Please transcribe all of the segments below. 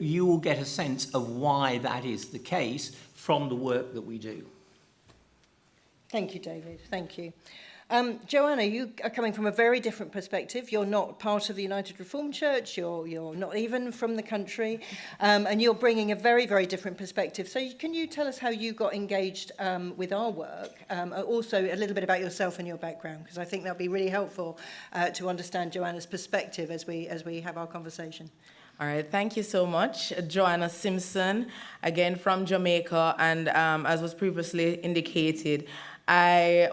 you will get a sense of why that is the case from the work that we do. Thank you, David. Thank you. Joanna, you are coming from a very different perspective. You're not part of the United Reformed Church. You're not even from the country. And you're bringing a very, very different perspective. So can you tell us how you got engaged with our work? Also, a little bit about yourself and your background, because I think that'll be really helpful to understand Joanna's perspective as we have our conversation. All right, thank you so much. Joanna Simpson, again from Jamaica, and as was previously indicated, I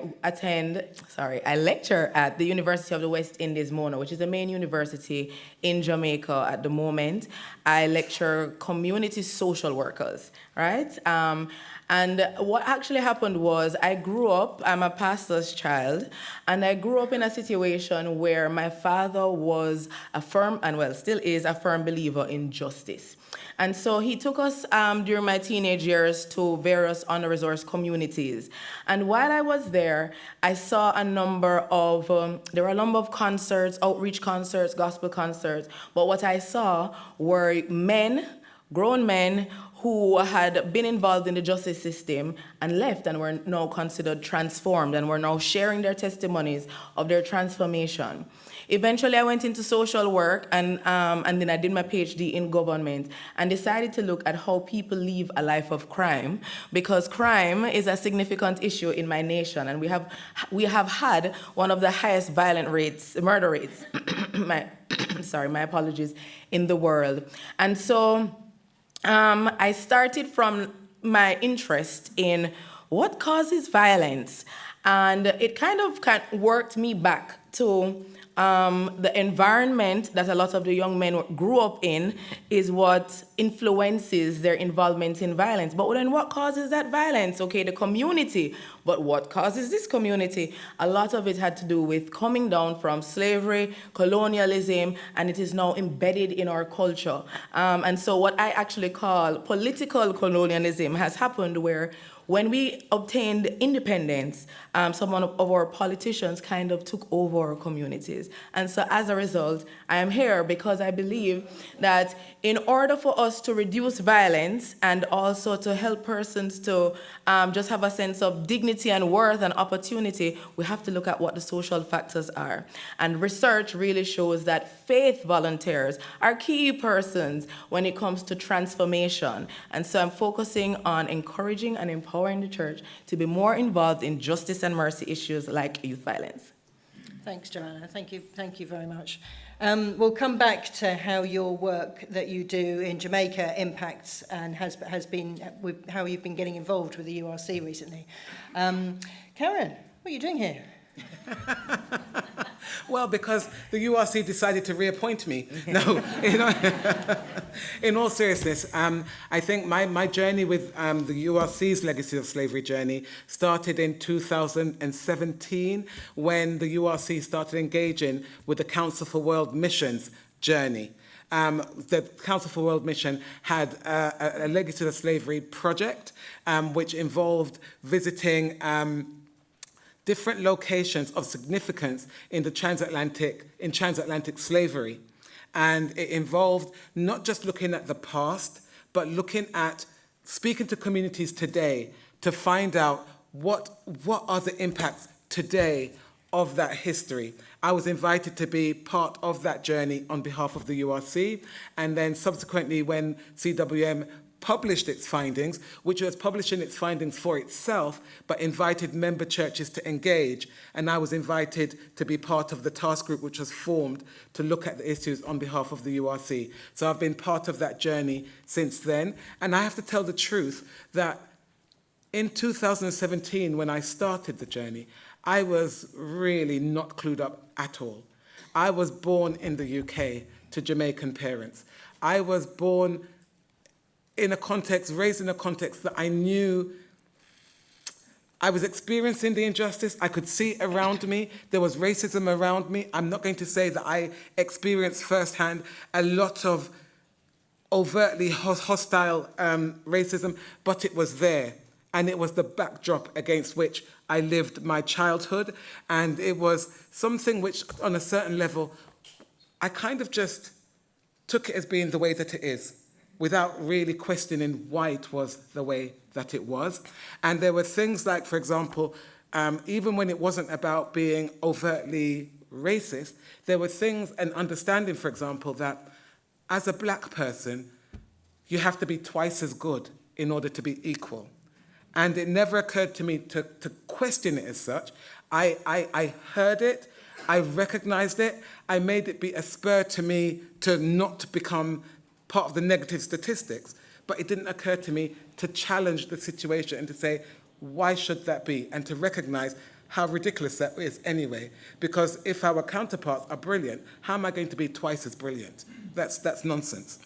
lecture at the University of the West Indies, Mona, which is the main university in Jamaica at the moment. I lecture community social workers, right? And what actually happened was I'm a pastor's child, and I grew up in a situation where my father was a firm, and well, still is a firm believer in justice. And so he took us during my teenage years to various under-resourced communities. And while I was there, I saw there were a number of concerts, outreach concerts, gospel concerts. But what I saw were grown men, who had been involved in the justice system and left and were now considered transformed and were now sharing their testimonies of their transformation. Eventually, I went into social work and then I did my PhD in government and decided to look at how people live a life of crime, because crime is a significant issue in my nation, and we have had one of the highest murder rates, my apologies, in the world. And so I started from my interest in what causes violence, and it kind of worked me back to the environment that a lot of the young men grew up in is what influences their involvement in violence. But then what causes that violence? Okay, the community. But what causes this community? A lot of it had to do with coming down from slavery, colonialism, and it is now embedded in our culture. And so what I actually call political colonialism has happened, where when we obtained independence, some of our politicians kind of took over our communities. And so as a result, I am here because I believe that in order for us to reduce violence and also to help persons to just have a sense of dignity and worth and opportunity, we have to look at what the social factors are. And research really shows that faith volunteers are key persons when it comes to transformation. And so I'm focusing on encouraging and empowering the church to be more involved in justice and mercy issues like youth violence. Thanks, Joanna. Thank you very much. We'll come back to how your work that you do in Jamaica impacts and has been how you've been getting involved with the URC recently. Karen, what are you doing here? Well, because the URC decided to reappoint me. No, in all seriousness, I think my journey with the URC's Legacy of Slavery journey started in 2017 when the URC started engaging with the Council for World Missions journey. The Council for World Mission had a Legacy of Slavery project, which involved visiting different locations of significance in transatlantic slavery. And it involved not just looking at the past, but looking at speaking to communities today to find out what are the impacts today of that history. I was invited to be part of that journey on behalf of the URC, and then subsequently when CWM published its findings, which was publishing its findings for itself, but invited member churches to engage. And I was invited to be part of the task group which was formed to look at the issues on behalf of the URC. So I've been part of that journey since then. And I have to tell the truth that in 2017, when I started the journey, I was really not clued up at all. I was born in the UK to Jamaican parents. I was born in a context, raised in a context that I knew I was experiencing the injustice. I could see it around me. There was racism around me. I'm not going to say that I experienced firsthand a lot of overtly hostile racism, but it was there. And it was the backdrop against which I lived my childhood. And it was something which, on a certain level, I kind of just took it as being the way that it is. without really questioning why it was the way that it was. And there were things like, for example, even when it wasn't about being overtly racist, there were things and understanding, for example, that as a black person, you have to be twice as good in order to be equal. And it never occurred to me to question it as such. I heard it, I recognized it, I made it be a spur to me to not become part of the negative statistics. But it didn't occur to me to challenge the situation and to say, why should that be? And to recognize how ridiculous that is anyway. Because if our counterparts are brilliant, how am I going to be twice as brilliant? That's nonsense.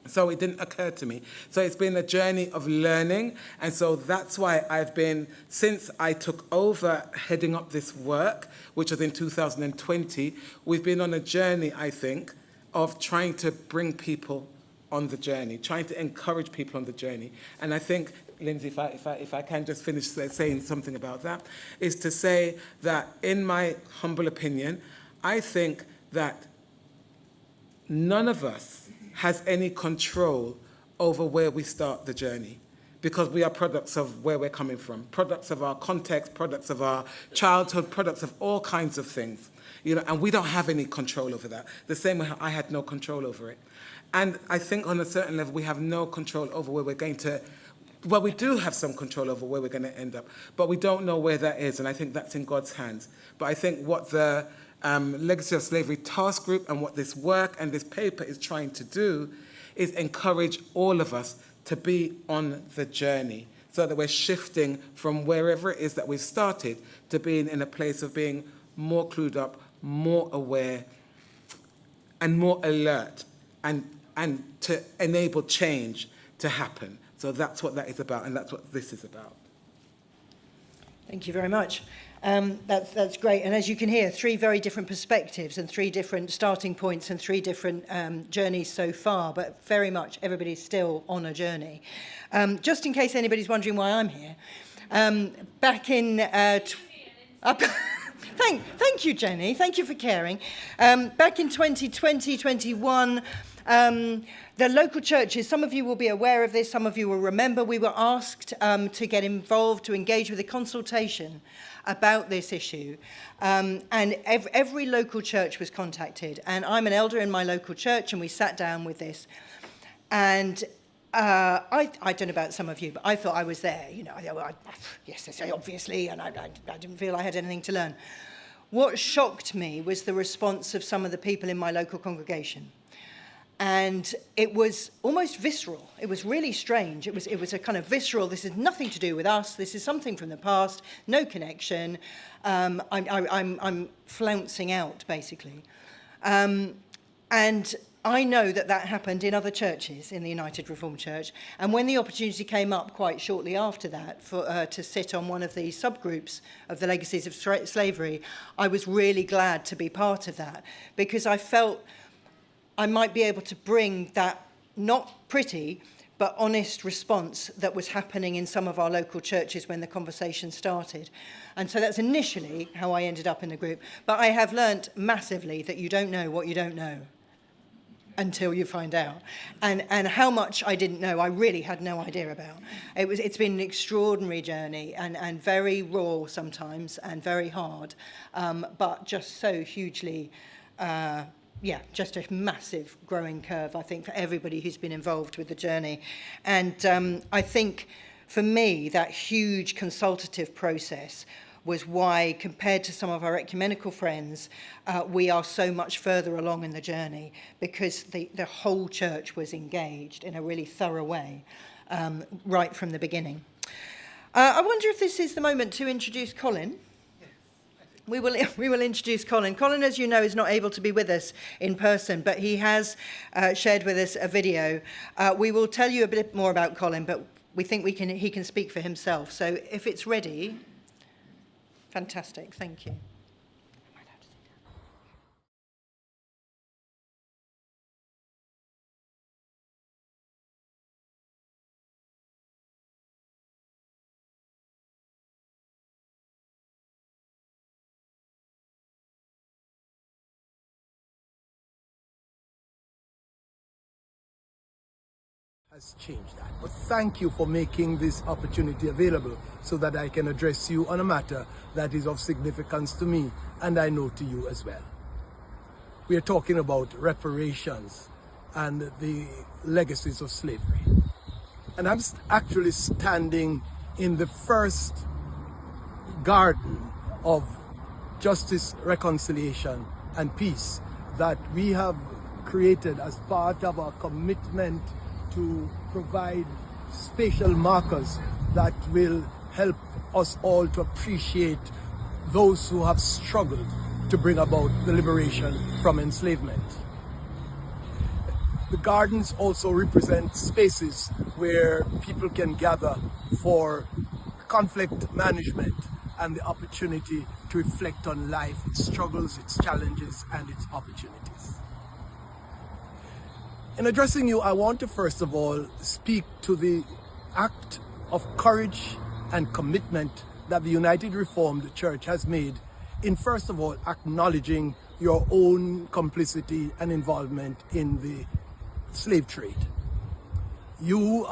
So it didn't occur to me. So it's been a journey of learning. And so that's why I've been, since I took over heading up this work, which was in 2020, we've been on a journey, I think, of trying to bring people on the journey, trying to encourage people on the journey. And I think, Lindsay, if I can just finish saying something about that, is to say that in my humble opinion, I think that none of us has any control over where we start the journey, because we are products of where we're coming from, products of our context, products of our childhood, products of all kinds of things, and we don't have any control over that. The same way I had no control over it. And I think on a certain level, we have no control over where we're going to, well, we do have some control over where we're going to end up, but we don't know where that is, and I think that's in God's hands. But I think what the Legacy of Slavery Task Group and what this work and this paper is trying to do is encourage all of us to be on the journey so that we're shifting from wherever it is that we've started to being in a place of being more clued up, more aware, and more alert, and to enable change to happen. So that's what that is about, and that's what this is about. Thank you very much. That's great. And as you can hear, 3 very different perspectives and 3 different starting points and 3 different journeys so far, but very much everybody's still on a journey. Just in case anybody's wondering why I'm here, back in... Thank you, Jenny. Thank you for caring. Back in 2020, 21, the local churches, some of you will be aware of this, some of you will remember, we were asked to get involved, to engage with a consultation about this issue. And every local church was contacted. And I'm an elder in my local church, and we sat down with this. And I don't know about some of you, but I thought I was there. Yes, obviously, and I didn't feel I had anything to learn. What shocked me was the response of some of the people in my local congregation. And it was almost visceral. It was really strange. It was a kind of visceral, this is nothing to do with us, this is something from the past, no connection. I'm flouncing out, basically. And I know that happened in other churches in the United Reformed Church. And when the opportunity came up quite shortly after that to sit on one of the subgroups of the legacies of slavery, I was really glad to be part of that, because I felt I might be able to bring that not pretty, but honest response that was happening in some of our local churches when the conversation started. And so that's initially how I ended up in the group. But I have learnt massively that you don't know what you don't know until you find out. And how much I didn't know, I really had no idea about. It's been an extraordinary journey and very raw sometimes and very hard, but just so hugely... just a massive growing curve, I think, for everybody who's been involved with the journey. And I think, for me, that huge consultative process was why, compared to some of our ecumenical friends, we are so much further along in the journey, because the whole church was engaged in a really thorough way, right from the beginning. I wonder if this is the moment to introduce Colin. We will introduce Colin. Colin, as you know, is not able to be with us in person, but he has shared with us a video. We will tell you a bit more about Colin, but we think he can speak for himself. So if it's ready, fantastic. Thank you. has changed that. But thank you for making this opportunity available so that I can address you on a matter that is of significance to me, and I know to you as well. We are talking about reparations and the legacies of slavery. And I'm actually standing in the first garden of justice, reconciliation, and peace that we have created as part of our commitment to provide spatial markers that will help us all to appreciate those who have struggled to bring about the liberation from enslavement. The gardens also represent spaces where people can gather for conflict management and the opportunity to reflect on life, its struggles, its challenges, and its opportunities. In addressing you, I want to first of all speak to the act of courage and commitment that the United Reformed Church has made in first of all acknowledging your own complicity and involvement in the slave trade. You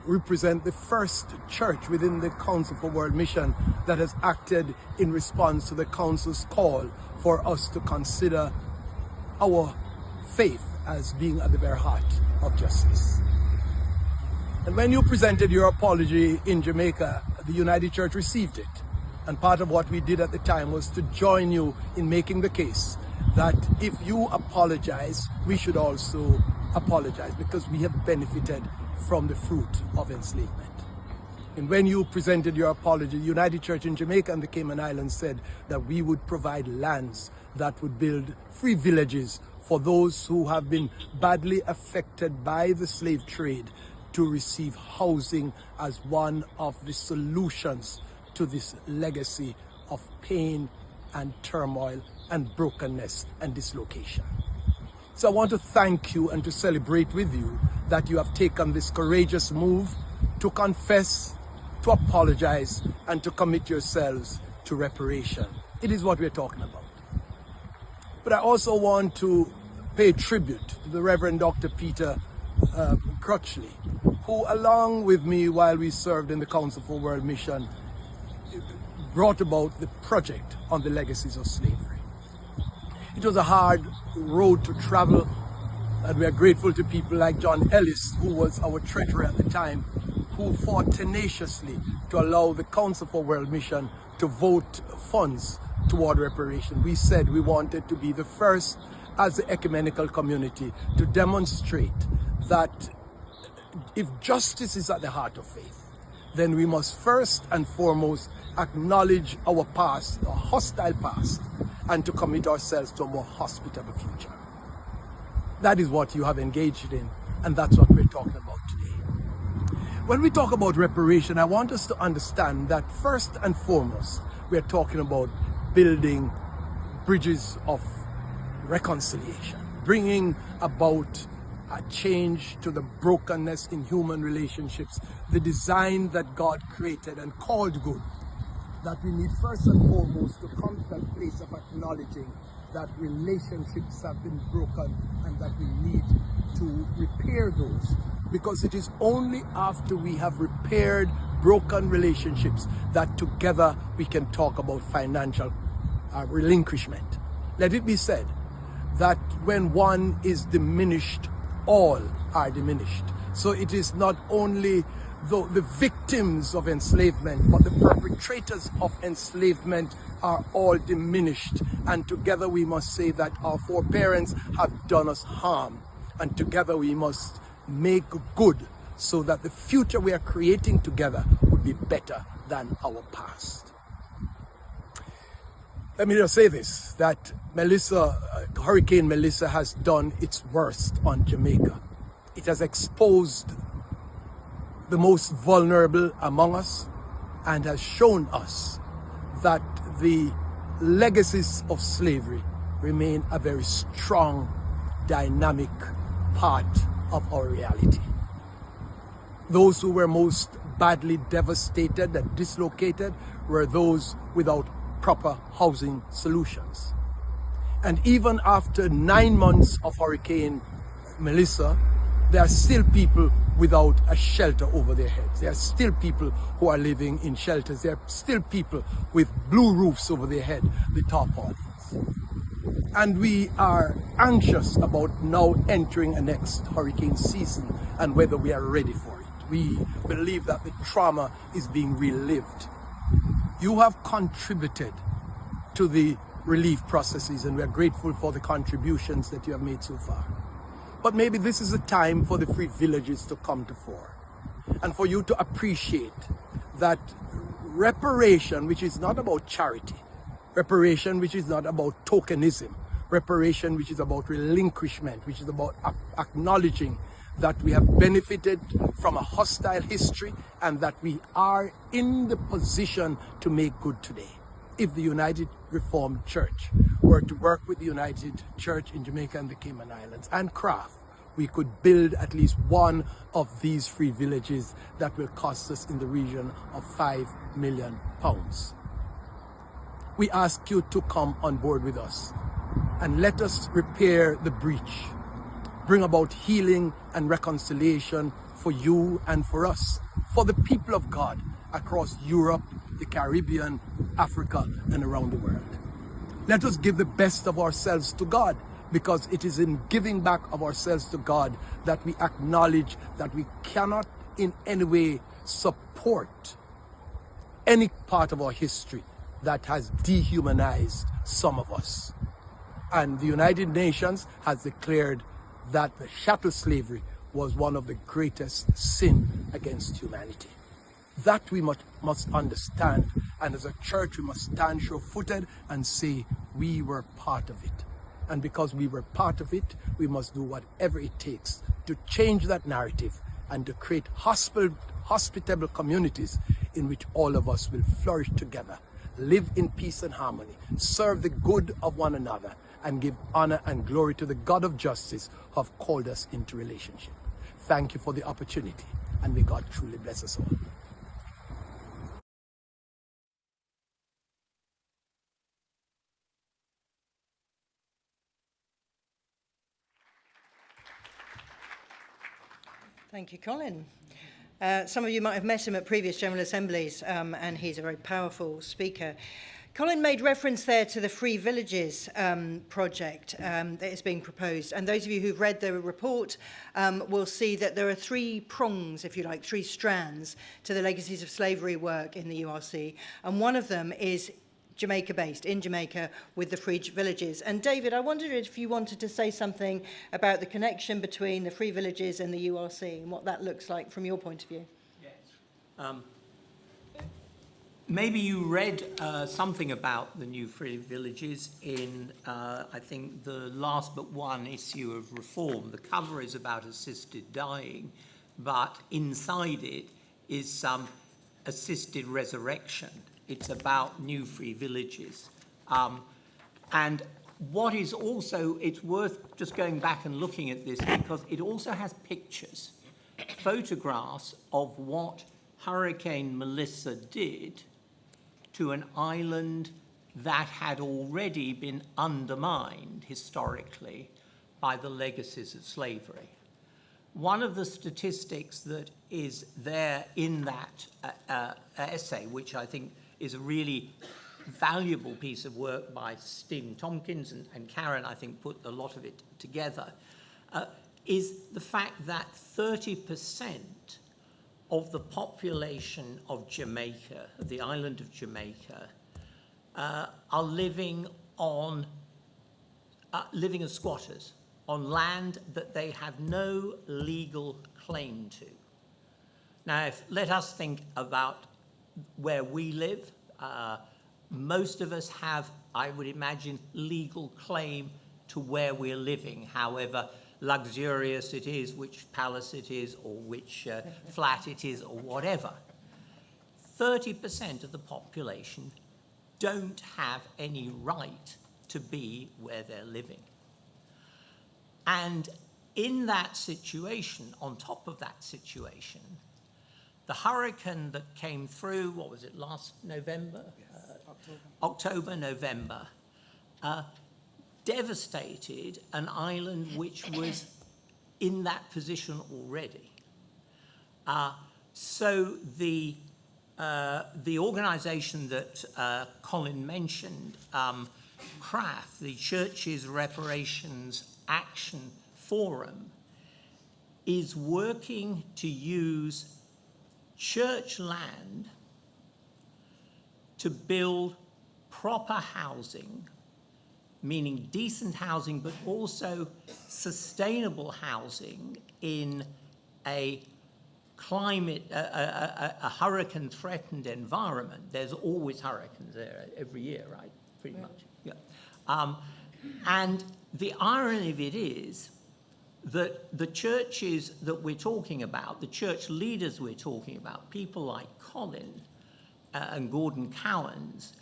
represent the first church within the Council for World Mission that has acted in response to the Council's call for us to consider our faith as being at the very heart of justice. And when you presented your apology in Jamaica, the United Church received it. And part of what we did at the time was to join you in making the case that if you apologize, we should also apologize because we have benefited from the fruit of enslavement. And when you presented your apology, the United Church in Jamaica and the Cayman Islands said that we would provide lands that would build free villages for those who have been badly affected by the slave trade to receive housing as one of the solutions to this legacy of pain and turmoil and brokenness and dislocation. So I want to thank you and to celebrate with you that you have taken this courageous move to confess, to apologize, and to commit yourselves to reparation. It is what we're talking about. But I also want to pay tribute to the Reverend Dr. Peter Crutchley, who along with me while we served in the Council for World Mission brought about the project on the legacies of slavery. It was a hard road to travel, and we are grateful to people like John Ellis, who was our treasurer at the time, who fought tenaciously to allow the Council for World Mission to vote funds toward reparation. We said we wanted to be the first as the ecumenical community to demonstrate that if justice is at the heart of faith, then we must first and foremost acknowledge our past, our hostile past, and to commit ourselves to a more hospitable future. That is what you have engaged in, and that's what we're talking about today. When we talk about reparation, I want us to understand that first and foremost, we're talking about building bridges of reconciliation, bringing about a change to the brokenness in human relationships, the design that God created and called good, that we need first and foremost to come to that place of acknowledging that relationships have been broken and that we need to repair those, because it is only after we have repaired broken relationships that together we can talk about financial relinquishment. Let it be said that when one is diminished, all are diminished. So it is not only the victims of enslavement, but the perpetrators of enslavement are all diminished. And together we must say that our foreparents have done us harm. And together we must make good so that the future we are creating together would be better than our past. Let me just say this, that Hurricane Melissa has done its worst on Jamaica. It has exposed the most vulnerable among us and has shown us that the legacies of slavery remain a very strong, dynamic part of our reality. Those who were most badly devastated and dislocated were those without proper housing solutions. And even after 9 months of Hurricane Melissa, there are still people without a shelter over their heads. There are still people who are living in shelters. There are still people with blue roofs over their head, the tarpaulins. And we are anxious about now entering a next hurricane season and whether we are ready for it. We believe that the trauma is being relived. You have contributed to the relief processes, and we are grateful for the contributions that you have made so far. But maybe this is a time for the free villages to come to fore and for you to appreciate that reparation, which is not about charity, reparation which is not about tokenism, reparation which is about relinquishment, which is about acknowledging that we have benefited from a hostile history and that we are in the position to make good today. If the United Reformed Church were to work with the United Church in Jamaica and the Cayman Islands and craft, we could build at least one of these free villages that will cost us in the region of £5 million. We ask you to come on board with us and let us repair the breach, bring about healing and reconciliation for you and for us, for the people of God across Europe, the Caribbean, Africa, and around the world. Let us give the best of ourselves to God, because it is in giving back of ourselves to God that we acknowledge that we cannot in any way support any part of our history that has dehumanized some of us. And the United Nations has declared that the chattel slavery was one of the greatest sin against humanity. That we must understand, and as a church we must stand sure-footed and say we were part of it. And because we were part of it, we must do whatever it takes to change that narrative and to create hospitable communities in which all of us will flourish together, live in peace and harmony, serve the good of one another, and give honor and glory to the God of justice who have called us into relationship. Thank you for the opportunity, and may God truly bless us all. Thank you, Colin. Some of you might have met him at previous General Assemblies, and he's a very powerful speaker. Colin made reference there to the Free Villages project that is being proposed. And those of you who've read the report will see that there are three prongs, if you like, three strands to the legacies of slavery work in the URC. And one of them is Jamaica-based, in Jamaica, with the Free Villages. And David, I wondered if you wanted to say something about the connection between the Free Villages and the URC and what that looks like from your point of view. Yes. Maybe you read something about the new Free Villages in, I think, the last but one issue of Reform. The cover is about assisted dying, but inside it is some assisted resurrection. It's about new free villages. And what is also, it's worth just going back and looking at this because it also has pictures, photographs of what Hurricane Melissa did to an island that had already been undermined historically by the legacies of slavery. One of the statistics that is there in that essay, which I think is a really valuable piece of work by Stephen Tompkins and Karen, I think, put a lot of it together, is the fact that 30% of the population of Jamaica, of the island of Jamaica, are living as squatters on land that they have no legal claim to. Now, let us think about where we live. Most of us have, I would imagine, legal claim to where we're living, however luxurious it is, which palace it is, or which flat it is, or whatever. 30% of the population don't have any right to be where they're living. And in that situation, on top of that situation, the hurricane that came through, what was it, last November? Yes, October, November, devastated an island which was in that position already. So the organisation that Colin mentioned, CRAF, the Churches Reparations Action Forum, is working to use church land to build proper housing, meaning decent housing, but also sustainable housing in a climate, a hurricane-threatened environment. There's always hurricanes there every year, right? Pretty much, yeah. And the irony of it is that the churches that we're talking about, the church leaders we're talking about, people like Colin and Gordon Cowans,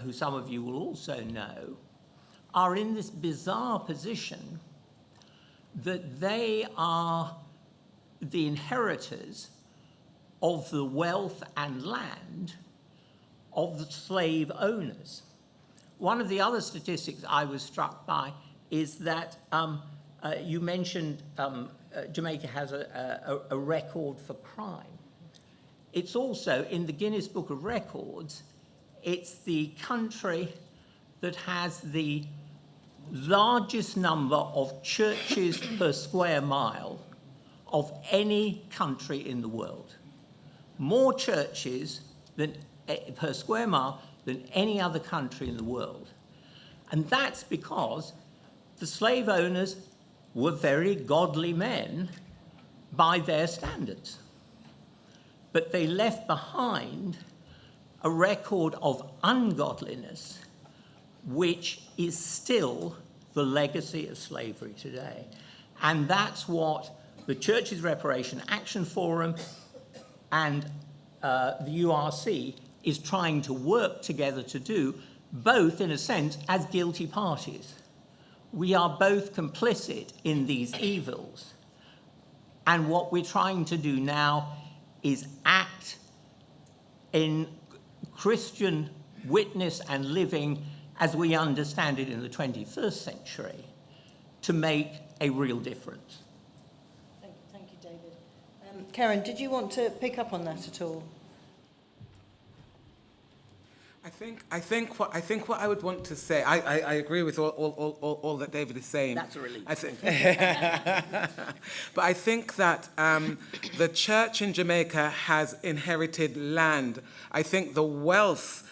who some of you will also know, are in this bizarre position that they are the inheritors of the wealth and land of the slave owners. One of the other statistics I was struck by is that you mentioned Jamaica has a record for crime. It's also, in the Guinness Book of Records, it's the country that has the largest number of churches per square mile of any country in the world. More churches per square mile than any other country in the world. And that's because the slave owners were very godly men by their standards. But they left behind a record of ungodliness, which is still the legacy of slavery today. And that's what the Churches Reparation Action Forum and the URC is trying to work together to do, both in a sense as guilty parties. We are both complicit in these evils. And what we're trying to do now is act in Christian witness and living as we understand it in the 21st century to make a real difference. Thank you, David. Karen, did you want to pick up on that at all? I think what I would want to say, I agree with all that David is saying. That's a relief. But I think that the church in Jamaica has inherited land. I think the wealth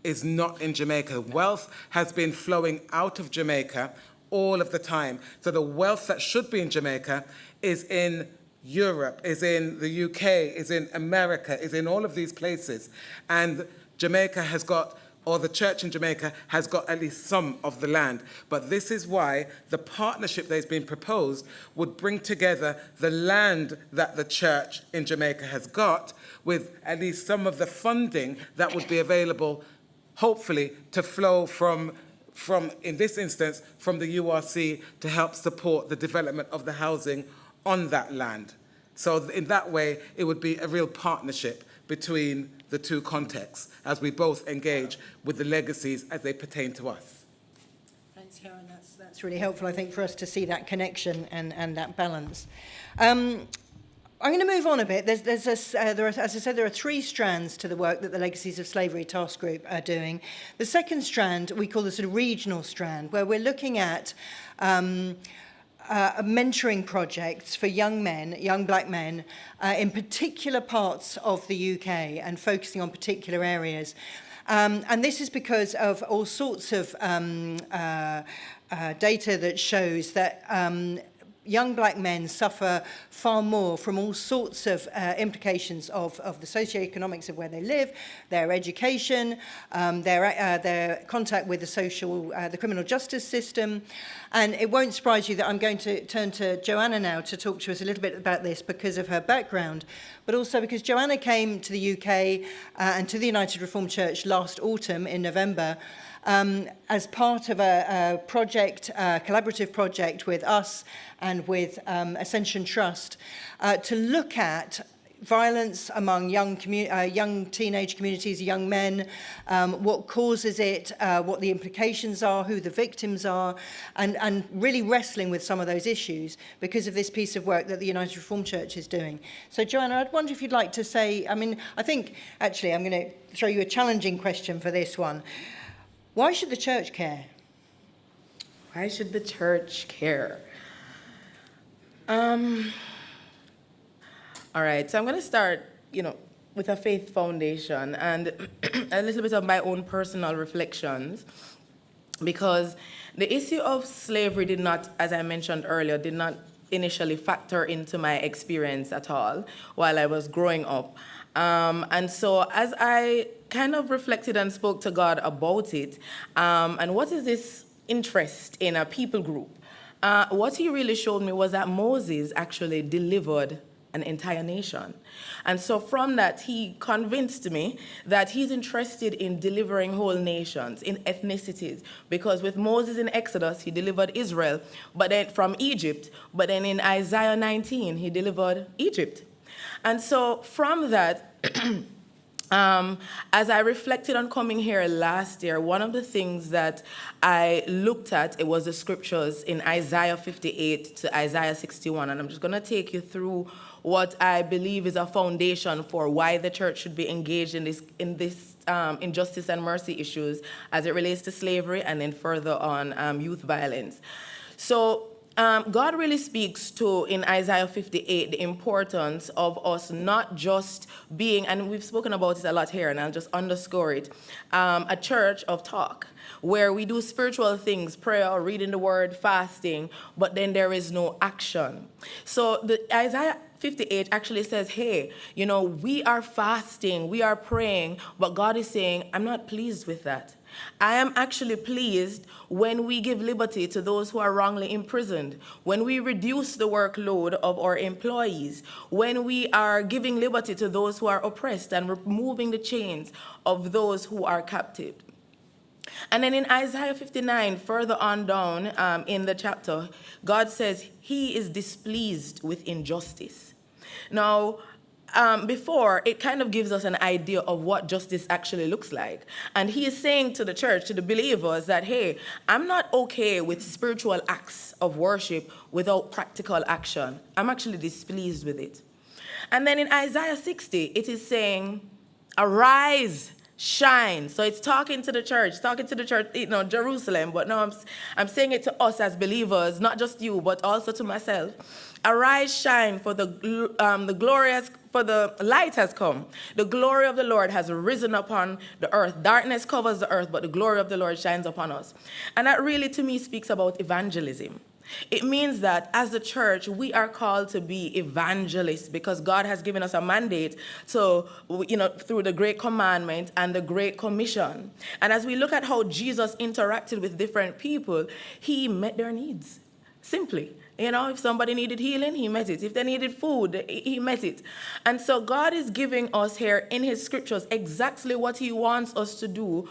is not in Jamaica. Wealth has been flowing out of Jamaica all of the time. So the wealth that should be in Jamaica is in Europe, is in the UK, is in America, is in all of these places. And Jamaica has got, or the church in Jamaica has got at least some of the land. But this is why the partnership that has been proposed would bring together the land that the church in Jamaica has got with at least some of the funding that would be available, hopefully, to flow from in this instance, from the URC to help support the development of the housing on that land. So in that way, it would be a real partnership between the two contexts as we both engage with the legacies as they pertain to us. Thanks, Karen. That's really helpful, I think, for us to see that connection and that balance. I'm going to move on a bit. As I said, there are three strands to the work that the Legacies of Slavery Task Group are doing. The second strand we call the sort of regional strand, where we're looking at mentoring projects for young men, young black men, in particular parts of the UK and focusing on particular areas. And this is because of all sorts of data that shows that young black men suffer far more from all sorts of implications of the socioeconomics of where they live, their education, their contact with the criminal justice system. And it won't surprise you that I'm going to turn to Joanna now to talk to us a little bit about this because of her background, but also because Joanna came to the UK and to the United Reformed Church last autumn in November as part of a project, a collaborative project with us and with Ascension Trust to look at violence among young teenage communities, young men, what causes it, what the implications are, who the victims are, and really wrestling with some of those issues because of this piece of work that the United Reformed Church is doing. So, Joanna, I'd wonder if you'd like to say, I think, actually, I'm going to throw you a challenging question for this one. Why should the church care? Why should the church care? All right, so I'm going to start, with a faith foundation and a little bit of my own personal reflections, because the issue of slavery did not, as I mentioned earlier, did not initially factor into my experience at all while I was growing up. And so as I kind of reflected and spoke to God about it, and what is this interest in a people group? What he really showed me was that Moses actually delivered an entire nation. And so from that, he convinced me that he's interested in delivering whole nations, in ethnicities, because with Moses in Exodus, he delivered Israel, but then from Egypt, but then in Isaiah 19, he delivered Egypt. And so from that, as I reflected on coming here last year, one of the things that I looked at, it was the scriptures in Isaiah 58 to Isaiah 61, and I'm just going to take you through what I believe is a foundation for why the church should be engaged in this injustice and mercy issues as it relates to slavery, and then further on youth violence. So God really speaks to, in Isaiah 58, the importance of us not just being, and we've spoken about it a lot here, and I'll just underscore it, a church of talk, where we do spiritual things, prayer, reading the word, fasting, but then there is no action. So the Isaiah 58 actually says, hey, we are fasting, we are praying, but God is saying, I'm not pleased with that. I am actually pleased when we give liberty to those who are wrongly imprisoned, when we reduce the workload of our employees, when we are giving liberty to those who are oppressed and removing the chains of those who are captive. And then in Isaiah 59, further on down in the chapter, God says he is displeased with injustice. Now, before, it kind of gives us an idea of what justice actually looks like. And he is saying to the church, to the believers, that, hey, I'm not okay with spiritual acts of worship without practical action. I'm actually displeased with it. And then in Isaiah 60, it is saying, arise, shine. So it's talking to the church, Jerusalem, but now I'm saying it to us as believers, not just you, but also to myself. Arise, shine, for the light has come. The glory of the Lord has risen upon the earth. Darkness covers the earth, but the glory of the Lord shines upon us. And that really, to me, speaks about evangelism. It means that as the church, we are called to be evangelists because God has given us a mandate to, through the Great Commandment and the Great Commission. And as we look at how Jesus interacted with different people, he met their needs, simply. If somebody needed healing, he met it. If they needed food, he met it. And so God is giving us here in his scriptures exactly what he wants us to do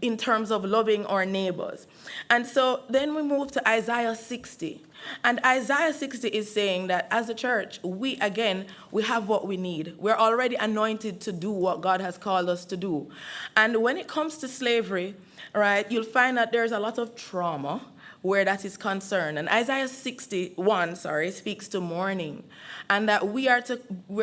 in terms of loving our neighbors. And so then we move to Isaiah 60. And Isaiah 60 is saying that as a church, we have what we need. We're already anointed to do what God has called us to do. And when it comes to slavery, right, you'll find that there's a lot of trauma where that is concerned. And Isaiah 61, speaks to mourning, and that we are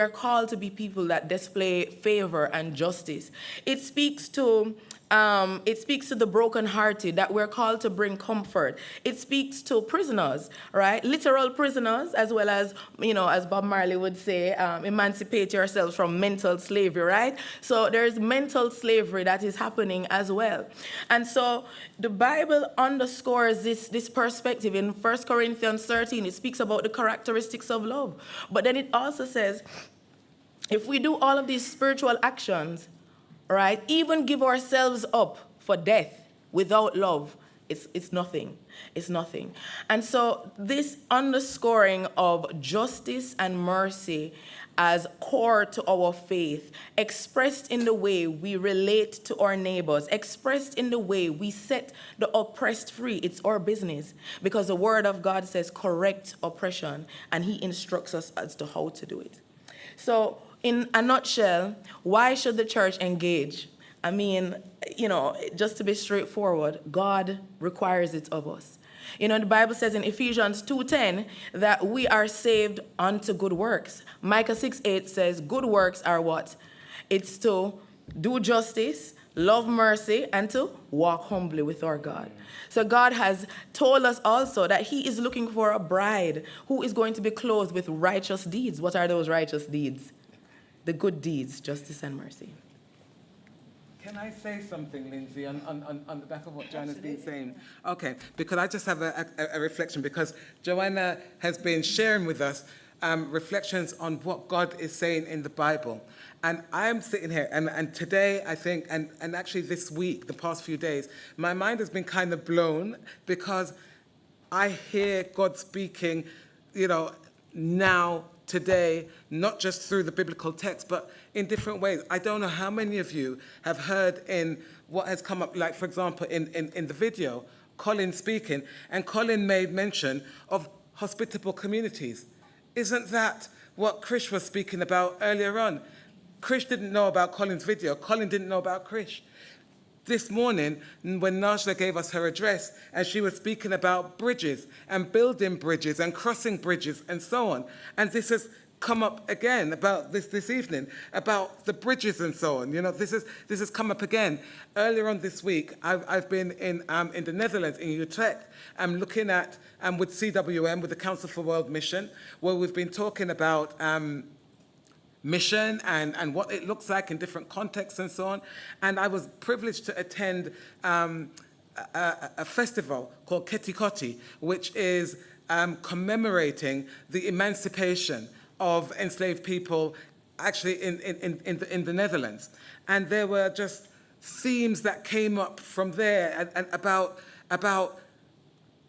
called to be people that display favor and justice. It speaks to the brokenhearted, that we're called to bring comfort. It speaks to prisoners, right? Literal prisoners, as well as, as Bob Marley would say, emancipate yourselves from mental slavery, right? So there's mental slavery that is happening as well. And so the Bible underscores this perspective. In 1 Corinthians 13, it speaks about the characteristics of love. But then it also says, if we do all of these spiritual actions, right, even give ourselves up for death without love, it's nothing. It's nothing. And so this underscoring of justice and mercy as core to our faith, expressed in the way we relate to our neighbors, expressed in the way we set the oppressed free. It's our business, because the word of God says correct oppression, and he instructs us as to how to do it. So, in a nutshell, why should the church engage? I mean, just to be straightforward, God requires it of us. The Bible says in Ephesians 2:10 that we are saved unto good works. Micah 6:8 says good works are what? It's to do justice, love mercy, and to walk humbly with our God. So God has told us also that he is looking for a bride who is going to be clothed with righteous deeds. What are those righteous deeds? The good deeds, justice and mercy. Can I say something, Lindsay, on the back of what Joanna's been saying? Okay, because I just have a reflection, because Joanna has been sharing with us reflections on what God is saying in the Bible. And I'm sitting here, and today, I think, and actually this week, the past few days, my mind has been kind of blown, because I hear God speaking, now, today, not just through the biblical text, but in different ways. I don't know how many of you have heard in what has come up, like, for example, in the video, Colin speaking, and Colin made mention of hospitable communities. Isn't that what Krish was speaking about earlier on? Krish didn't know about Colin's video. Colin didn't know about Krish. This morning, when Najla gave us her address, and she was speaking about bridges and building bridges and crossing bridges and so on, and this has come up again about this evening, about the bridges and so on. This has come up again. Earlier on this week, I've been in the Netherlands, in Utrecht. I'm looking at, with CWM, with the Council for World Mission, where we've been talking about mission and what it looks like in different contexts and so on. And I was privileged to attend a festival called Ketikoti, which is commemorating the emancipation of enslaved people actually in the Netherlands. And there were just themes that came up from there and about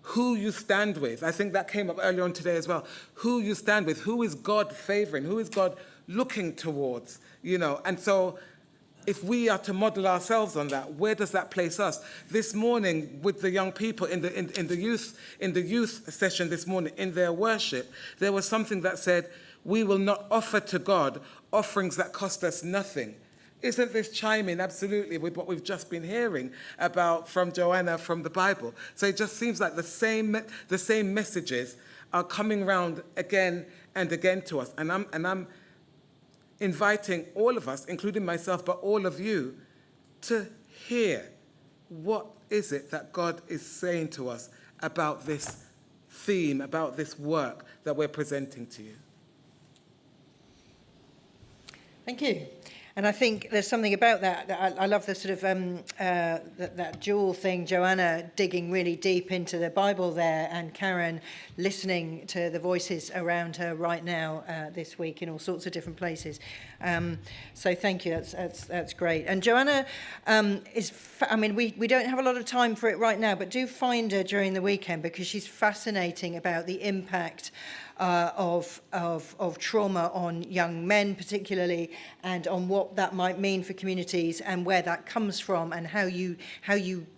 who you stand with. I think that came up earlier on today as well. Who you stand with, who is God favoring, who is God looking towards, And so if we are to model ourselves on that, where does that place us? This morning with the young people in the youth session this morning, in their worship, there was something that said, we will not offer to God offerings that cost us nothing. Isn't this chiming absolutely with what we've just been hearing about from Joanna from the Bible? So it just seems like the same messages are coming round again and again to us. And I'm inviting all of us, including myself, but all of you, to hear what is it that God is saying to us about this theme, about this work that we're presenting to you. Thank you. And I think there's something about that I love the sort of that dual thing, Joanna digging really deep into the Bible there, and Karen listening to the voices around her right now this week in all sorts of different places. So thank you, that's great. And Joanna we don't have a lot of time for it right now, but do find her during the weekend, because she's fascinating about the impact of trauma on young men particularly, and on what that might mean for communities and where that comes from, and how you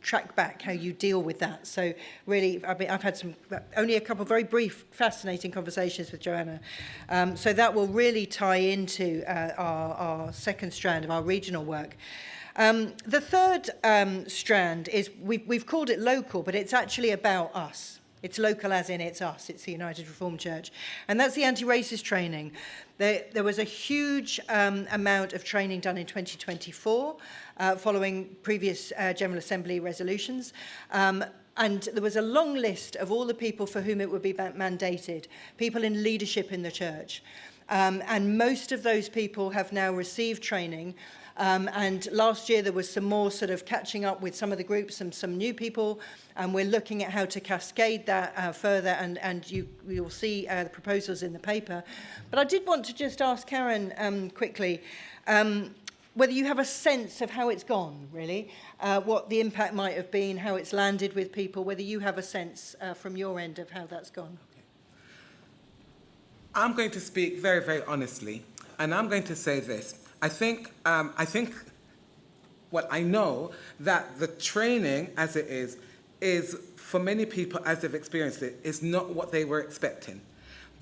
track back, how you deal with that. So really, I've had only a couple of very brief, fascinating conversations with Joanna. So that will really tie into our second strand of our regional work. The third strand is, we've called it local, but it's actually about us. It's local as in it's us, it's the United Reformed Church. And that's the anti-racist training. There was a huge amount of training done in 2024 following previous General Assembly resolutions. And there was a long list of all the people for whom it would be mandated, people in leadership in the church. And most of those people have now received training. And last year there was some more sort of catching up with some of the groups and some new people, and we're looking at how to cascade that further, and you'll see the proposals in the paper. But I did want to just ask Karen quickly whether you have a sense of how it's gone, really, what the impact might have been, how it's landed with people, whether you have a sense from your end of how that's gone. I'm going to speak very, very honestly, and I'm going to say this. I know that the training, as it is for many people, as they've experienced it, is not what they were expecting.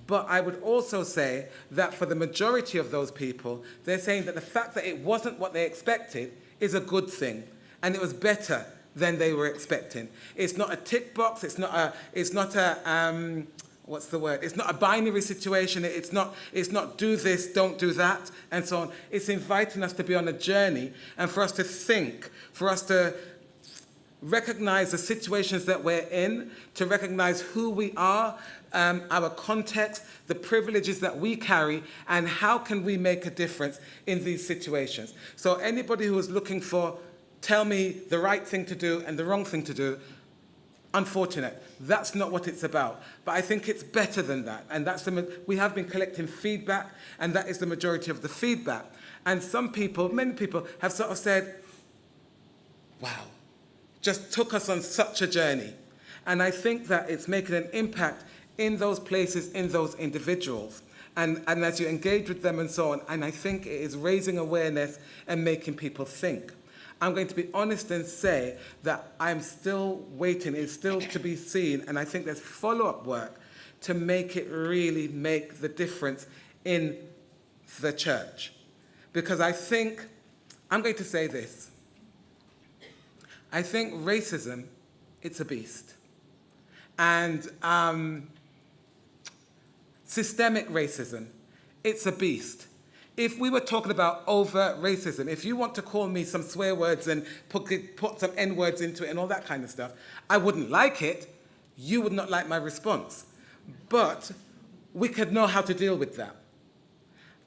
But I would also say that for the majority of those people, they're saying that the fact that it wasn't what they expected is a good thing, and it was better than they were expecting. It's not a tick box. It's not a what's the word? It's not a binary situation. It's not do this, don't do that, and so on. It's inviting us to be on a journey and for us to think, for us to recognize the situations that we're in, to recognize who we are, our context, the privileges that we carry, and how can we make a difference in these situations. So anybody who is looking for, tell me the right thing to do and the wrong thing to do, unfortunate. That's not what it's about. But I think it's better than that. And we have been collecting feedback, and that is the majority of the feedback. And many people have sort of said, wow, just took us on such a journey. And I think that it's making an impact in those places, in those individuals. And as you engage with them and so on, and I think it is raising awareness and making people think. I'm going to be honest and say that I'm still waiting. It's still to be seen. And I think there's follow-up work to make it really make the difference in the church. Because I'm going to say this. I think racism, it's a beast. And systemic racism, it's a beast. If we were talking about overt racism, if you want to call me some swear words and put some N-words into it and all that kind of stuff, I wouldn't like it. You would not like my response. But we could know how to deal with that.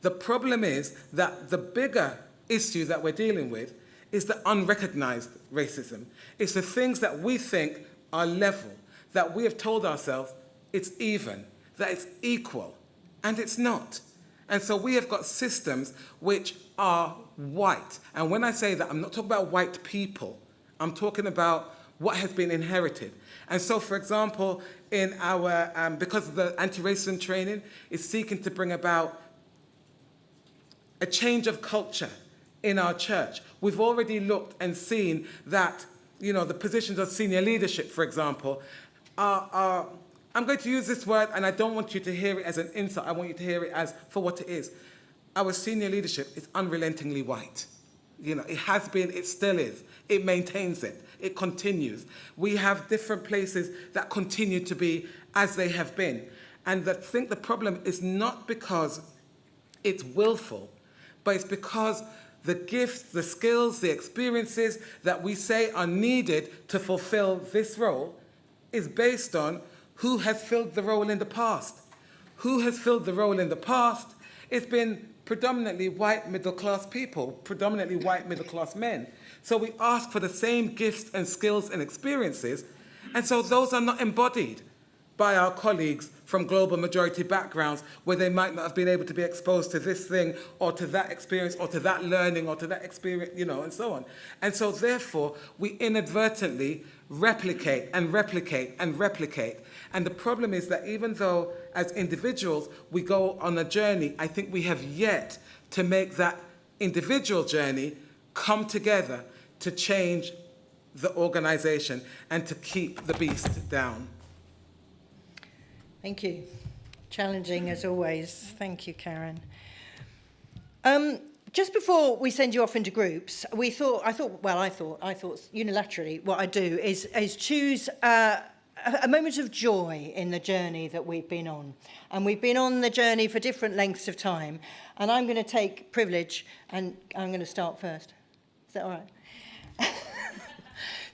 The problem is that the bigger issue that we're dealing with is the unrecognized racism. It's the things that we think are level, that we have told ourselves it's even, that it's equal, and it's not. And so we have got systems which are white. And when I say that, I'm not talking about white people. I'm talking about what has been inherited. And so, for example, in our, because of the anti-racism training, is seeking to bring about a change of culture in our church. We've already looked and seen that, the positions of senior leadership, for example, are I'm going to use this word, and I don't want you to hear it as an insult. I want you to hear it as for what it is. Our senior leadership is unrelentingly white. It has been, it still is. It maintains it. It continues. We have different places that continue to be as they have been. And I think the problem is not because it's willful, but it's because the gifts, the skills, the experiences that we say are needed to fulfill this role is based on who has filled the role in the past. Who has filled the role in the past? It's been predominantly white middle-class people, predominantly white middle-class men. So we ask for the same gifts and skills and experiences, and so those are not embodied by our colleagues from global majority backgrounds where they might not have been able to be exposed to this thing or to that experience or to that learning or to that experience, and so on. And so therefore, we inadvertently replicate and replicate and replicate. And the problem is that even though as individuals we go on a journey, I think we have yet to make that individual journey come together to change the organization and to keep the beast down. Thank you. Challenging as always. Thank you, Karen. Just before we send you off into groups, I thought unilaterally what I do is choose a moment of joy in the journey that we've been on. And we've been on the journey for different lengths of time. And I'm going to take privilege, and I'm going to start first. Is that all right?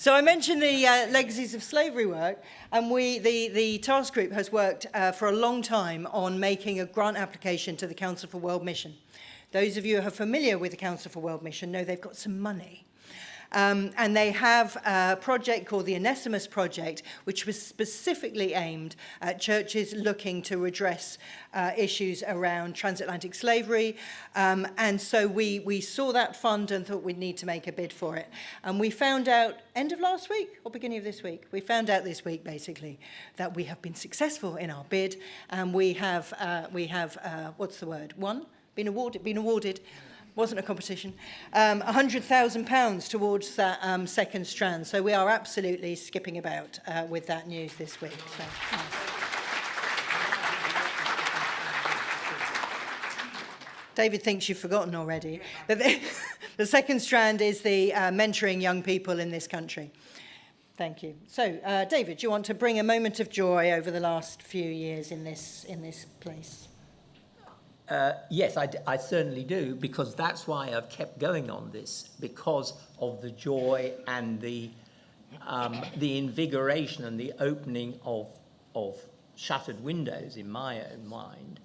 So I mentioned the legacies of slavery work, and the task group has worked for a long time on making a grant application to the Council for World Mission. Those of you who are familiar with the Council for World Mission know they've got some money. And they have a project called the Onesimus Project, which was specifically aimed at churches looking to redress issues around transatlantic slavery. And so we saw that fund and thought we'd need to make a bid for it. And we found out end of last week or beginning of this week, we found out this week basically that we have been successful in our bid, and we have been awarded. Wasn't a competition, £100,000 towards that second strand. So we are absolutely skipping about with that news this week. So, David thinks you've forgotten already. But the second strand is the mentoring young people in this country. Thank you. So, David, do you want to bring a moment of joy over the last few years in this place? Yes, I certainly do, because that's why I've kept going on this, because of the joy and the invigoration and the opening of shuttered windows in my own mind.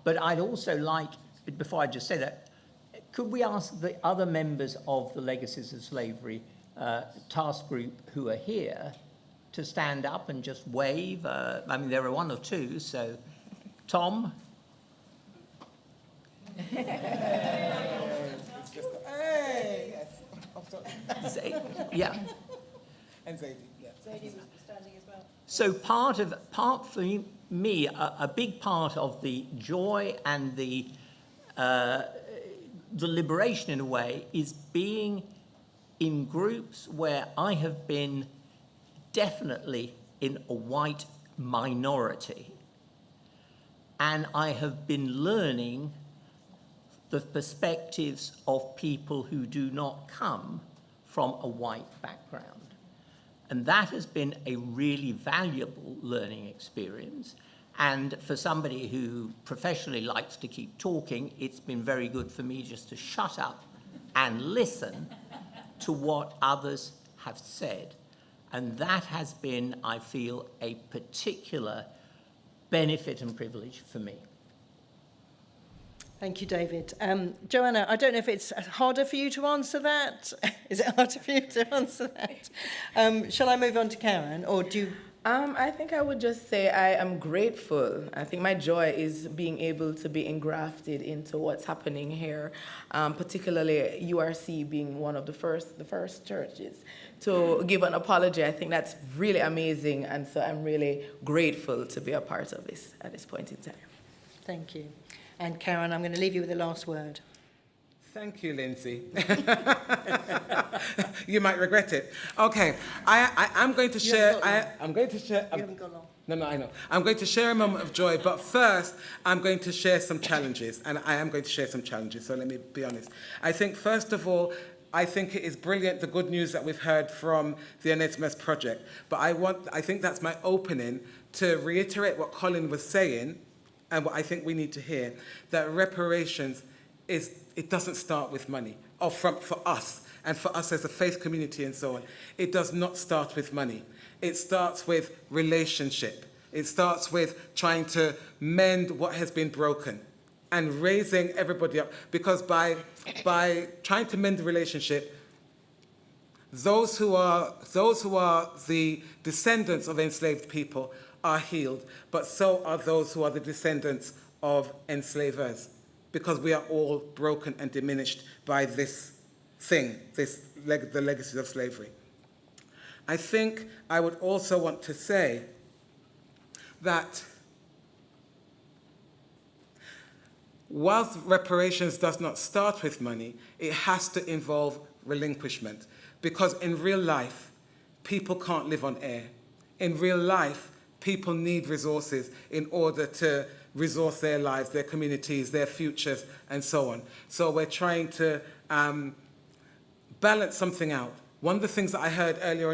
But I'd also like, before I just say that, could we ask the other members of the Legacies of Slavery task group who are here to stand up and just wave? I mean, there are one or two, so Tom. Yeah. And Zadie, yeah. Zadie was standing as well. So part for me, a big part of the joy and the liberation in a way is being in groups where I have been definitely in a white minority, and I have been learning the perspectives of people who do not come from a white background. And that has been a really valuable learning experience. And for somebody who professionally likes to keep talking, it's been very good for me just to shut up and listen to what others have said. And that has been, I feel, a particular benefit and privilege for me. Thank you, David. Joanna, I don't know if it's harder for you to answer that. Is it harder for you to answer that? Shall I move on to Karen, or do you... I think I would just say I am grateful. I think my joy is being able to be engrafted into what's happening here, particularly URC being one of the first churches to give an apology. I think that's really amazing, and so I'm really grateful to be a part of this at this point in time. Thank you. And Karen, I'm going to leave you with the last word. Thank you, Lindsay. You might regret it. Okay, I'm going to share. I'm going to share. You haven't got long. No, I know. I'm going to share a moment of joy, but first, I'm going to share some challenges, and I am going to share some challenges. So let me be honest. I think first of all, I think it is brilliant, the good news that we've heard from the NSMS project. But I think that's my opening to reiterate what Colin was saying, and what I think we need to hear, that reparations it doesn't start with money, or for us, and for us as a faith community and so on. It does not start with money. It starts with relationship. It starts with trying to mend what has been broken and raising everybody up. Because by trying to mend the relationship, those who are the descendants of enslaved people are healed, but so are those who are the descendants of enslavers, because we are all broken and diminished by this thing, the legacies of slavery. I think I would also want to say that whilst reparations does not start with money, it has to involve relinquishment, because in real life, people can't live on air. In real life, people need resources in order to resource their lives, their communities, their futures, and so on. So we're trying to balance something out. One of the things that I heard earlier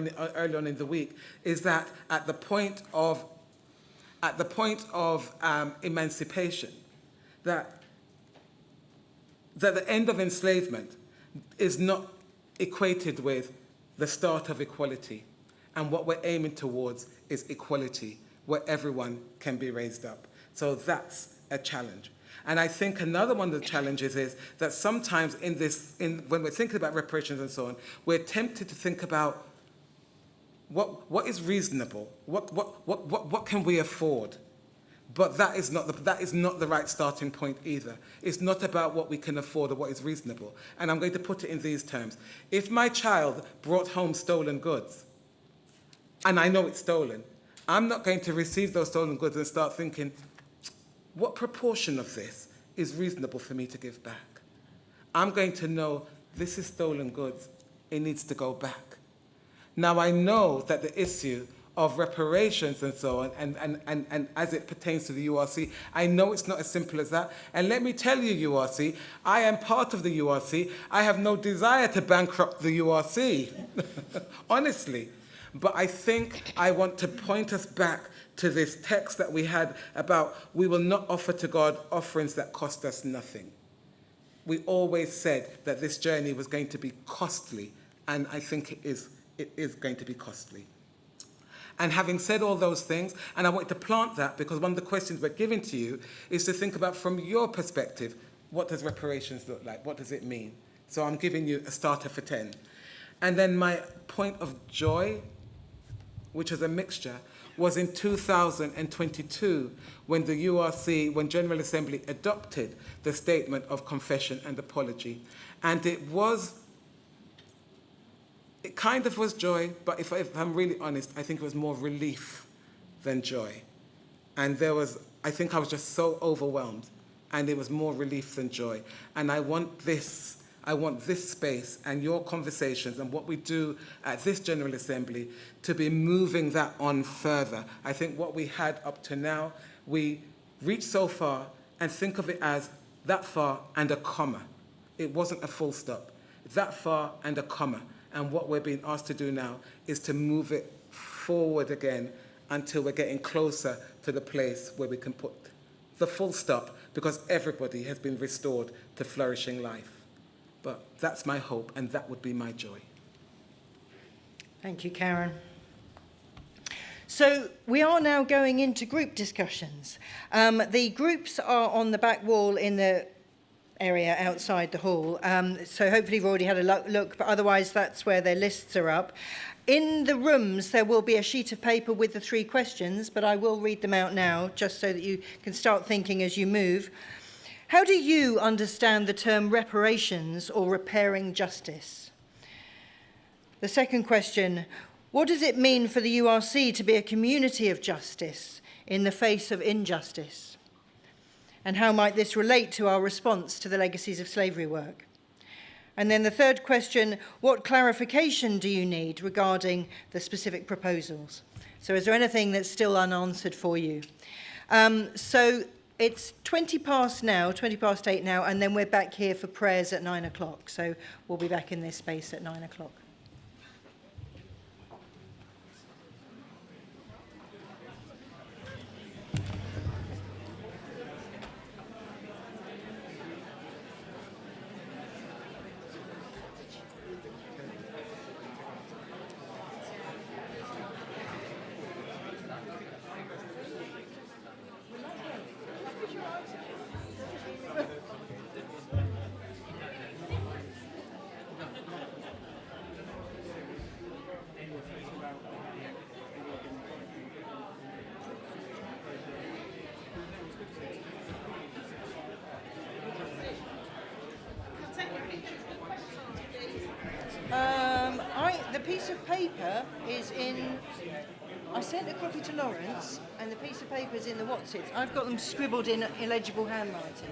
on in the week is that at the point of emancipation, that the end of enslavement is not equated with the start of equality. And what we're aiming towards is equality, where everyone can be raised up. So that's a challenge. And I think another one of the challenges is that sometimes when we're thinking about reparations and so on, we're tempted to think about what is reasonable, what can we afford? But that is not the right starting point either. It's not about what we can afford or what is reasonable. And I'm going to put it in these terms. If my child brought home stolen goods, and I know it's stolen, I'm not going to receive those stolen goods and start thinking, what proportion of this is reasonable for me to give back? I'm going to know this is stolen goods. It needs to go back. Now, I know that the issue of reparations and so on, and as it pertains to the URC. I know it's not as simple as that. And let me tell you, URC, I am part of the URC. I have no desire to bankrupt the URC, honestly. But I think I want to point us back to this text that we had about we will not offer to God offerings that cost us nothing. We always said that this journey was going to be costly, and I think it is going to be costly. And having said all those things, and I want to plant that because one of the questions we're giving to you is to think about from your perspective, what does reparations look like? What does it mean? So I'm giving you a starter for 10. And then my point of joy, which is a mixture, was in 2022 when the URC, when General Assembly adopted the statement of confession and apology. And it kind of was joy, but if I'm really honest, I think it was more relief than joy. And I think I was just so overwhelmed, and it was more relief than joy. And I want this space and your conversations and what we do at this General Assembly to be moving that on further. I think what we had up to now, we reached so far, and think of it as that far and a comma. It wasn't a full stop. That far and a comma. And what we're being asked to do now is to move it forward again until we're getting closer to the place where we can put the full stop, because everybody has been restored to flourishing life. But that's my hope, and that would be my joy. Thank you, Karen. So we are now going into group discussions. The groups are on the back wall in the area outside the hall. So hopefully you've already had a look, but otherwise that's where their lists are up. In the rooms, there will be a sheet of paper with the 3 questions, but I will read them out now, just so that you can start thinking as you move. How do you understand the term reparations or repairing justice? The second question, what does it mean for the URC to be a community of justice in the face of injustice? And how might this relate to our response to the legacies of slavery work? And then the third question, what clarification do you need regarding the specific proposals? So is there anything that's still unanswered for you? So it's 20 past 8 now, and then we're back here for prayers at 9 o'clock. So we'll be back in this space at 9 o'clock. The piece of paper is in... I sent a copy to Lawrence, and the piece of paper is in the what's-its. I've got them scribbled in illegible handwriting.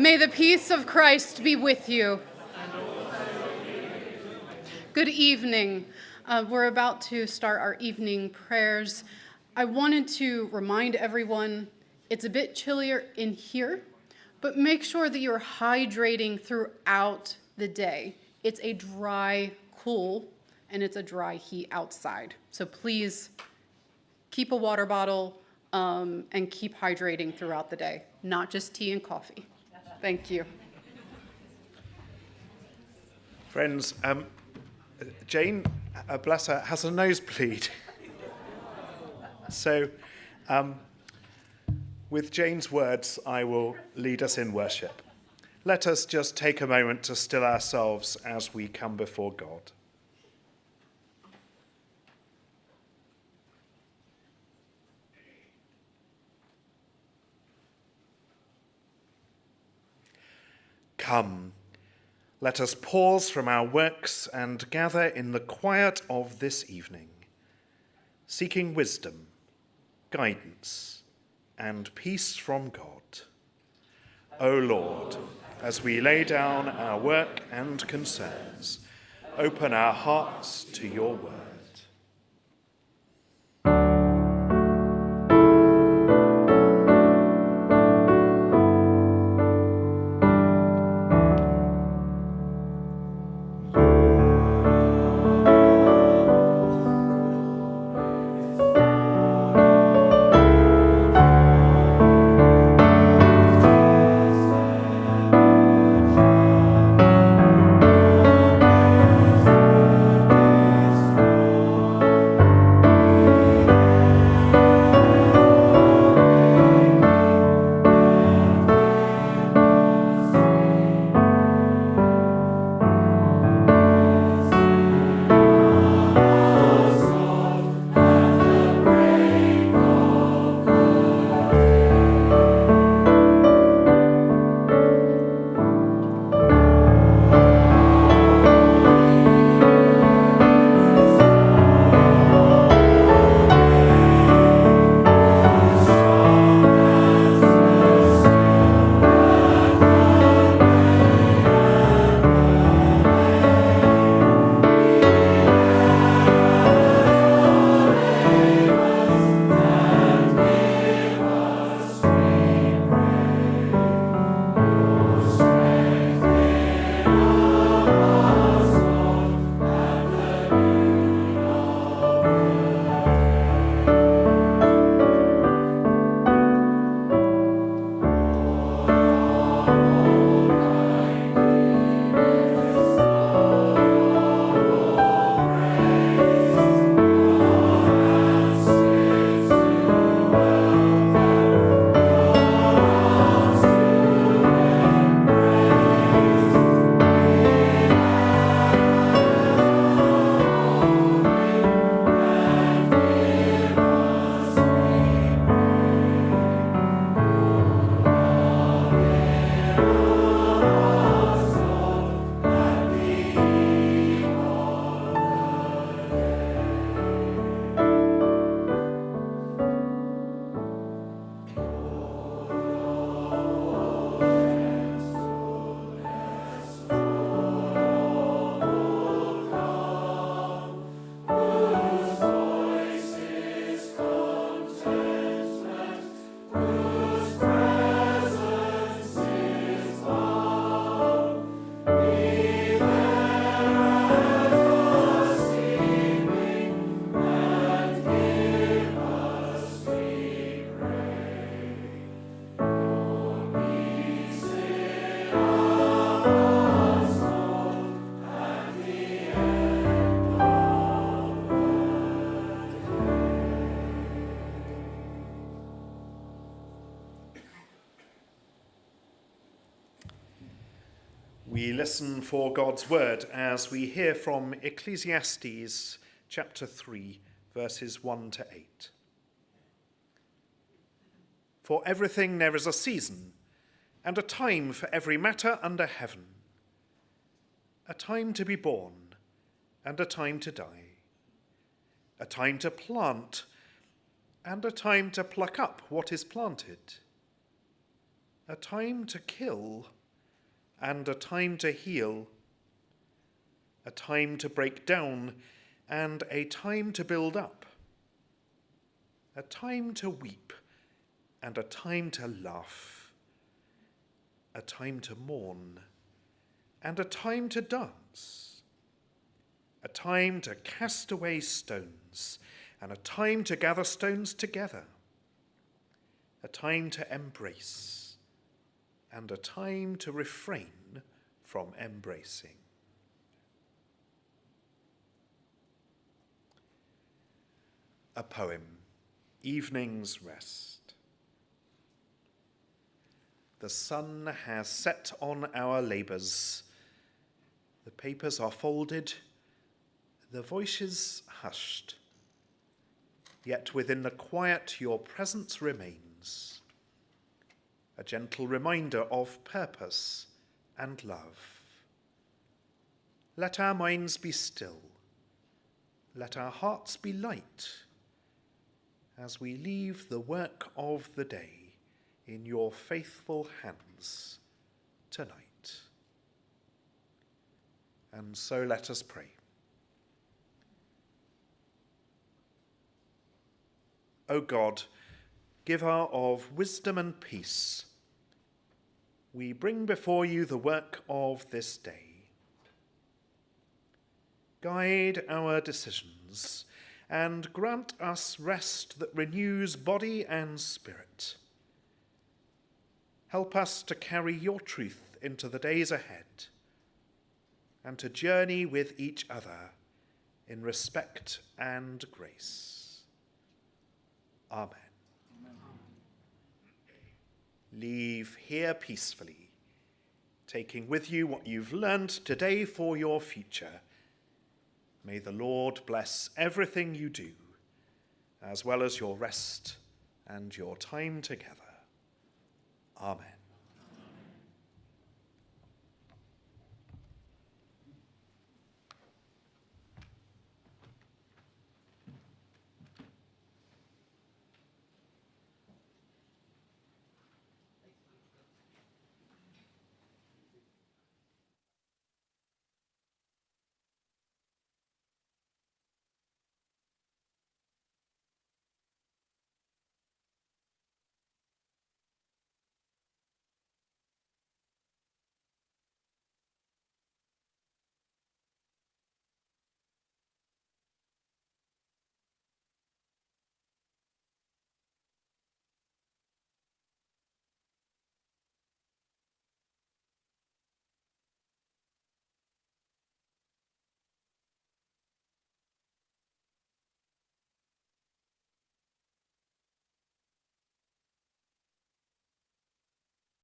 May the peace of Christ be with you. Good evening. We're about to start our evening prayers. I wanted to remind everyone it's a bit chillier in here, but make sure that you're hydrating throughout the day. It's a dry cool and it's a dry heat outside. So please keep a water bottle and keep hydrating throughout the day, not just tea and coffee. Thank you. Friends, Jane, bless her, has a nosebleed. So, with Jane's words, I will lead us in worship. Let us just take a moment to still ourselves as we come before God. Come, let us pause from our works and gather in the quiet of this evening, seeking wisdom, guidance, and peace from God. O Lord, as we lay down our work and concerns, open our hearts to your word. We listen for God's word as we hear from Ecclesiastes chapter 3, verses 1 to 8. For everything there is a season, and a time for every matter under heaven, a time to be born, and a time to die, a time to plant, and a time to pluck up what is planted, a time to kill, and a time to heal, a time to break down and a time to build up, a time to weep and a time to laugh, a time to mourn and a time to dance, a time to cast away stones and a time to gather stones together, a time to embrace and a time to refrain from embracing. A poem, Evening's Rest. The sun has set on our labours. The papers are folded, the voices hushed. Yet within the quiet your presence remains, a gentle reminder of purpose and love. Let our minds be still, let our hearts be light, as we leave the work of the day in your faithful hands tonight. And so let us pray. O God, giver of wisdom and peace, we bring before you the work of this day. Guide our decisions and grant us rest that renews body and spirit. Help us to carry your truth into the days ahead and to journey with each other in respect and grace. Amen. Leave here peacefully, taking with you what you've learned today for your future. May the Lord bless everything you do, as well as your rest and your time together. Amen.